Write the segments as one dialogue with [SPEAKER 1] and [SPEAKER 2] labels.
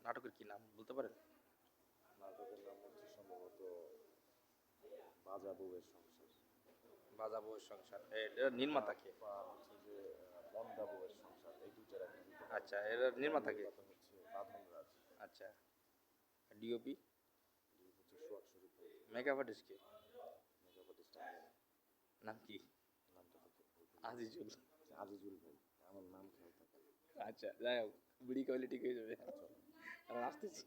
[SPEAKER 1] নাটকের কি নাম বলতে পারেন?
[SPEAKER 2] নাটকের নাম হচ্ছে সম্ভবত বাজা বউয়ের সংসার।
[SPEAKER 1] বাজা বউয়ের সংসার। এর নির্মাতা কে?
[SPEAKER 2] বা হচ্ছে যে মন্দা বউয়ের সংসার, এই দুইটার একটা দিতে পারেন।
[SPEAKER 1] আচ্ছা, এর নির্মাতা কে?
[SPEAKER 2] নির্মাতা হচ্ছে বাঁধন রাজ।
[SPEAKER 1] আচ্ছা, ডিওপি?
[SPEAKER 2] এই হচ্ছে সোহাগ শরীফ ভাই।
[SPEAKER 1] মেকআপ আর্টিস্ট কে?
[SPEAKER 2] মেকআপ আর্টিস্ট আমি না।
[SPEAKER 1] নাম কি?
[SPEAKER 2] নামটা তো বলতে
[SPEAKER 1] আজিজুল।
[SPEAKER 2] আজিজুল ভাই, আমার নাম খেয়াল থাকে।
[SPEAKER 1] আচ্ছা, যাই হোক, বুড়ি কইলে ঠিক হয়ে যাবে।
[SPEAKER 2] চলো।
[SPEAKER 1] আমি আসতেছি।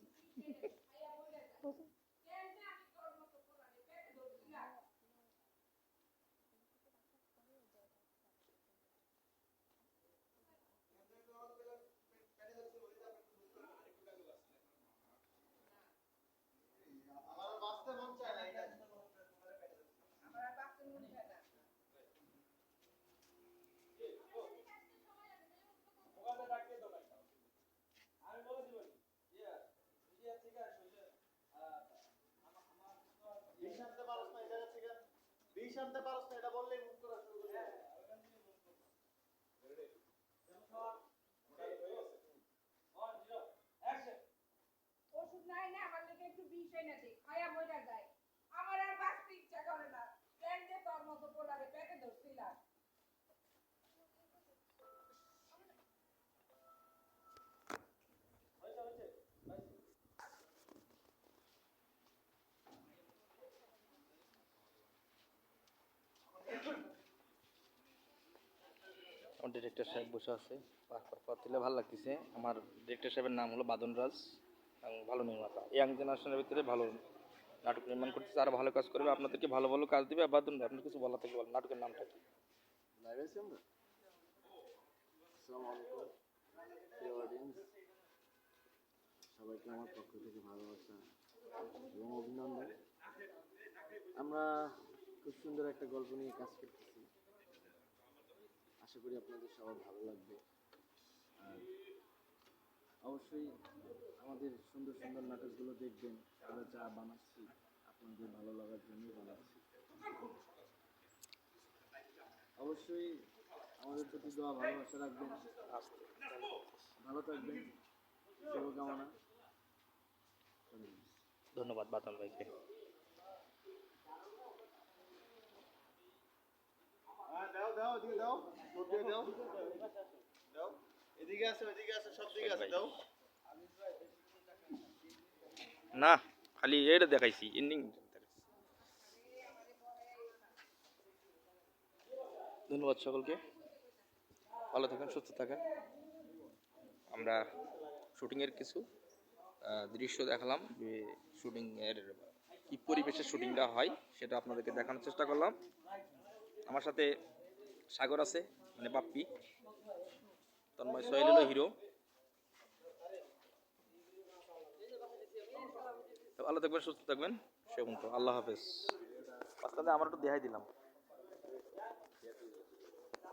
[SPEAKER 3] আনতে পারছ না, এটা বললেই মুখ করা শুরু করে দেবে। ওষুধ নাই না, আমার লেগে একটু বিষ এনে দে, খায়া মইরা যায়। আমার আর বাঁচতে ইচ্ছা করে না, কেন যে তোর মতো পোলারে পেটে ধরছিলাম।
[SPEAKER 1] আমার ডিরেক্টর সাহেব বসে আছে, পথ দিলে ভালো লাগতেছে। আমার ডিরেক্টর সাহেবের নাম হলো বাদন রাজ এবং ভালো নির্মাতা, ইয়াং জেনারেশনের ভিতরে ভালো নাটক নির্মাণ করতেছে, আর ভালো কাজ করবে, আপনাদেরকে ভালো ভালো কাজ দিবে। বাদন ভাই, আপনার কিছু বলা থেকে বলেন, নাটকের নামটা কি?
[SPEAKER 2] লাইভ আছি আমরা। আসসালামু আলাইকুম প্রিয় অডিয়েন্স, সবাইকে আমার পক্ষ থেকে ভালোবাসা এবং অভিনন্দন। আমরা খুব সুন্দর একটা গল্প নিয়ে কাজ করতেছি, আশা করি আপনাদের সবার ভালো লাগবে। আর অবশ্যই আমাদের সুন্দর সুন্দর নাটকগুলো দেখবেন। আমরা যা বানাচ্ছি আপনাদের ভালো লাগার জন্যই বানাচ্ছি। অবশ্যই আমাদের প্রতি দোয়া ভালোবাসা রাখবেন। ভালো থাকবেন, শুভকামনা।
[SPEAKER 1] ধন্যবাদ বাদন ভাইকে।
[SPEAKER 3] দাও দাও, এদিকে দাও, ভোট দিয়ে দাও, দাও, এদিকে আছে, ওইদিকে আছে, সব দিকে আছে, দাও।
[SPEAKER 1] না, খালি এটা দেখাইছি, এন্ডিং। ধন্যবাদ সকলকে, ভালো থাকেন, সুস্থ থাকেন। আমরা শুটিংয়ের কিছু দৃশ্য দেখালাম, যে শুটিংয়ের কি পরিবেশে শুটিংটা হয় সেটা আপনাদেরকে দেখানোর চেষ্টা করলাম। আমার সাথে সাগর আছে, মানে বাপ্পি, তন্ময় সোহেল হলো হিরো। ভালো থাকবেন, সুস্থ থাকবেন, সে পর্যন্ত আল্লাহ হাফেজ। আমার একটু দেখাই দিলাম।